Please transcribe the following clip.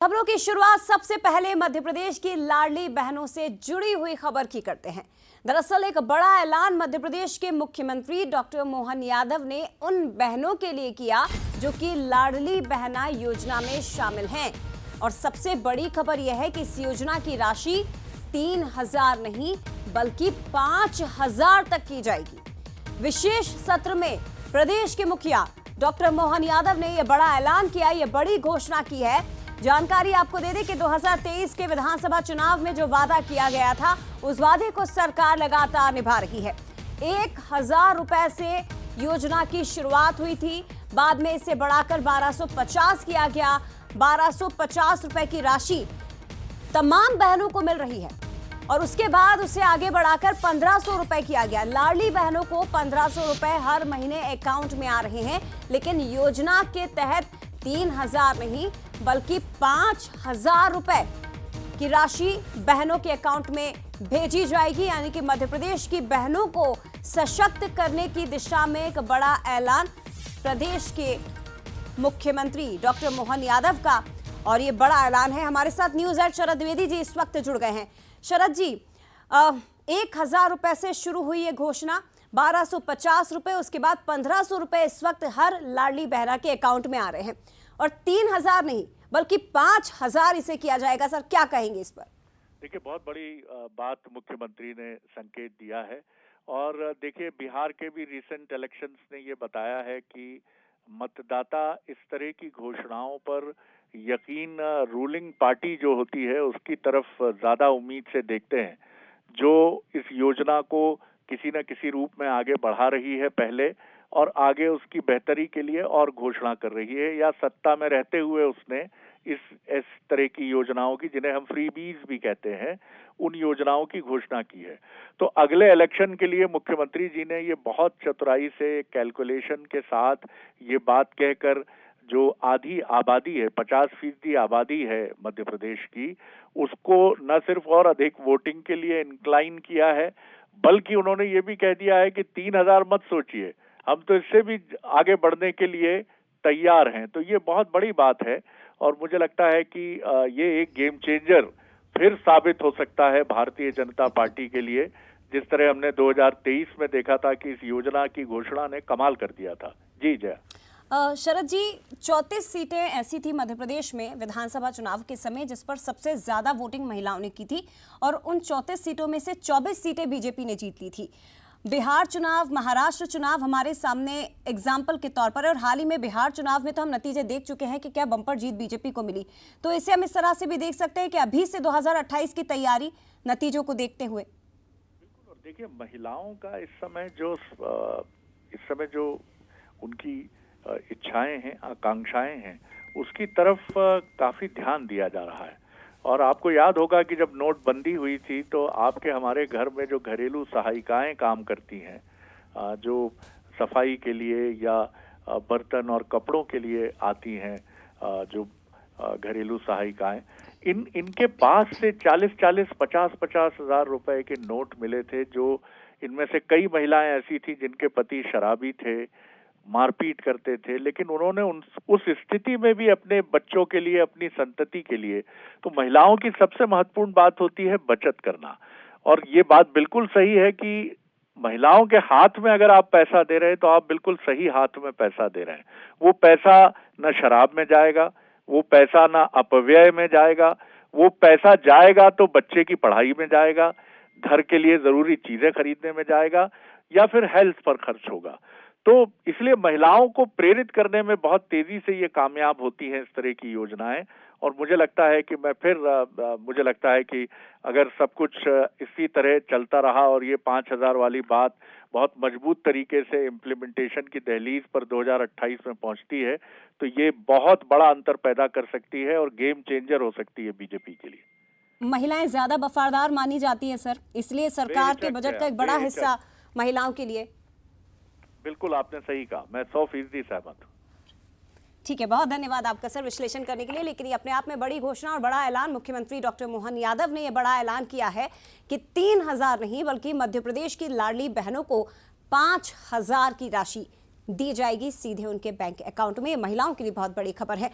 खबरों की शुरुआत सबसे पहले मध्य प्रदेश की लाडली बहनों से जुड़ी हुई खबर की करते हैं। दरअसल एक बड़ा ऐलान मध्य प्रदेश के मुख्यमंत्री डॉक्टर मोहन यादव ने उन बहनों के लिए किया जो कि लाडली बहना योजना में शामिल हैं। और सबसे बड़ी खबर यह है कि इस योजना की राशि 3,000 नहीं बल्कि 5,000 तक की जाएगी। विशेष सत्र में प्रदेश के मुखिया डॉक्टर मोहन यादव ने यह बड़ा ऐलान किया, यह बड़ी घोषणा की है। जानकारी आपको दे दें कि 2023 के विधानसभा चुनाव में जो वादा किया गया था उस वादे को सरकार लगातार निभा रही है। 1,000 रुपए से योजना की शुरुआत हुई थी, बाद में इसे बढ़ाकर 1,250 किया गया। 1,250 रुपए की राशि तमाम बहनों को मिल रही है और उसके बाद उसे आगे बढ़ाकर 1,500 रुपए किया गया। लाडली बहनों को 1,500 रुपए हर महीने अकाउंट में आ रहे हैं, लेकिन योजना के तहत 3,000 नहीं बल्कि 5,000 रुपए की राशि बहनों के अकाउंट में भेजी जाएगी। यानी कि मध्य प्रदेश की बहनों को सशक्त करने की दिशा में एक बड़ा ऐलान प्रदेश के मुख्यमंत्री डॉक्टर मोहन यादव का, और ये बड़ा ऐलान है। हमारे साथ न्यूज़ एड शरद द्विवेदी जी इस वक्त जुड़ गए हैं। शरद जी, 1,000 रुपए से शुरू हुई ये घोषणा, 1,250 रुपए, उसके बाद 1,500 रुपए इस वक्त हर लाडली बहना के अकाउंट में आ रहे हैं और 3,000 नहीं बल्कि 5,000 इसे किया जाएगा। सर, क्या कहेंगे इस पर? देखिए, बहुत बड़ी बात मुख्यमंत्री ने संकेत दिया है। और देखिए, बिहार के भी रिसेंट इलेक्शंस ने ये बताया है कि मतदाता इस तरह की घोषणाओं पर यकीन रूलिंग पार्टी जो होती है उसकी तरफ ज्यादा उम्मीद से देखते हैं, जो इस योजना को किसी न किसी रूप में आगे बढ़ा रही है पहले, और आगे उसकी बेहतरी के लिए और घोषणा कर रही है, या सत्ता में रहते हुए उसने इस तरह की योजनाओं की, जिन्हें हम फ्रीबीज भी कहते हैं, उन योजनाओं की घोषणा की है। तो अगले इलेक्शन के लिए मुख्यमंत्री जी ने ये बहुत चतुराई से कैलकुलेशन के साथ ये बात कहकर, जो आधी आबादी है, 50% आबादी है मध्य प्रदेश की, उसको न सिर्फ और अधिक वोटिंग के लिए इंक्लाइन किया है, बल्कि उन्होंने ये भी कह दिया है कि 3,000 मत सोचिए, हम तो इससे भी आगे बढ़ने के लिए तैयार हैं। तो ये बहुत बड़ी बात है और मुझे लगता है कि ये एक गेम चेंजर फिर साबित हो सकता है भारतीय जनता पार्टी के लिए, जिस तरह हमने 2023 में देखा था कि इस योजना की घोषणा ने कमाल कर दिया था। जी जय। शरद जी, 34 सीटें ऐसी थी मध्य प्रदेश में विधानसभा चुनाव के समय जिस पर सबसे ज्यादा वोटिंग महिलाओं ने की थी, और उन 34 सीटों में से 24 सीटें बीजेपी ने जीत ली थी। बिहार चुनाव, महाराष्ट्र चुनाव हमारे सामने एग्जाम्पल के तौर पर, और हाल ही में बिहार चुनाव में तो हम नतीजे देख चुके हैं कि क्या बम्पर जीत बीजेपी को मिली। तो इसे हम इस तरह से भी देख सकते हैं कि अभी से 2028 की तैयारी नतीजों को देखते हुए। बिल्कुल। और देखिए, महिलाओं का इस समय जो उनकी इच्छाएं हैं, आकांक्षाएं हैं, उसकी तरफ काफी ध्यान दिया जा रहा है। और आपको याद होगा कि जब नोटबंदी हुई थी तो आपके हमारे घर में जो घरेलू सहायिकाएं काम करती हैं, जो सफाई के लिए या बर्तन और कपड़ों के लिए आती हैं, जो घरेलू सहायिकाएं, इनके पास से 40-40, 50-50 हजार रुपए के नोट मिले थे, जो इनमें से कई महिलाएं ऐसी थी जिनके पति शराबी थे, मारपीट करते थे, लेकिन उन्होंने उस स्थिति में भी अपने बच्चों के लिए, अपनी संतति के लिए, तो महिलाओं की सबसे महत्वपूर्ण बात होती है बचत करना। और ये बात बिल्कुल सही है कि महिलाओं के हाथ में अगर आप पैसा दे रहे हैं तो आप बिल्कुल सही हाथ में पैसा दे रहे हैं। वो पैसा न शराब में जाएगा, वो पैसा न अपव्यय में जाएगा, वो पैसा जाएगा तो बच्चे की पढ़ाई में जाएगा, घर के लिए जरूरी चीजें खरीदने में जाएगा, या फिर हेल्थ पर खर्च होगा। तो इसलिए महिलाओं को प्रेरित करने में बहुत तेजी से ये कामयाब होती हैं इस तरह की योजनाएं। और मुझे लगता है कि अगर सब कुछ इसी तरह चलता रहा और ये 5,000 वाली बात बहुत मजबूत तरीके से इम्प्लीमेंटेशन की दहलीज पर 2028 में पहुंचती है, तो ये बहुत बड़ा अंतर पैदा कर सकती है और गेम चेंजर हो सकती है बीजेपी के लिए। महिलाएं ज्यादा वफादार मानी जाती है सर, इसलिए सरकार के बजट का एक बड़ा हिस्सा महिलाओं के लिए। बिल्कुल, आपने सही कहा, मैं 100% सहमत हूँ। ठीक है, बहुत धन्यवाद आपका सर विश्लेषण करने के लिए। लेकिन ये अपने आप में बड़ी घोषणा और बड़ा ऐलान, मुख्यमंत्री डॉक्टर मोहन यादव ने यह बड़ा ऐलान किया है कि 3,000 नहीं बल्कि मध्य प्रदेश की लाडली बहनों को 5,000 की राशि दी जाएगी सीधे उनके बैंक अकाउंट में। महिलाओं के लिए बहुत बड़ी खबर है।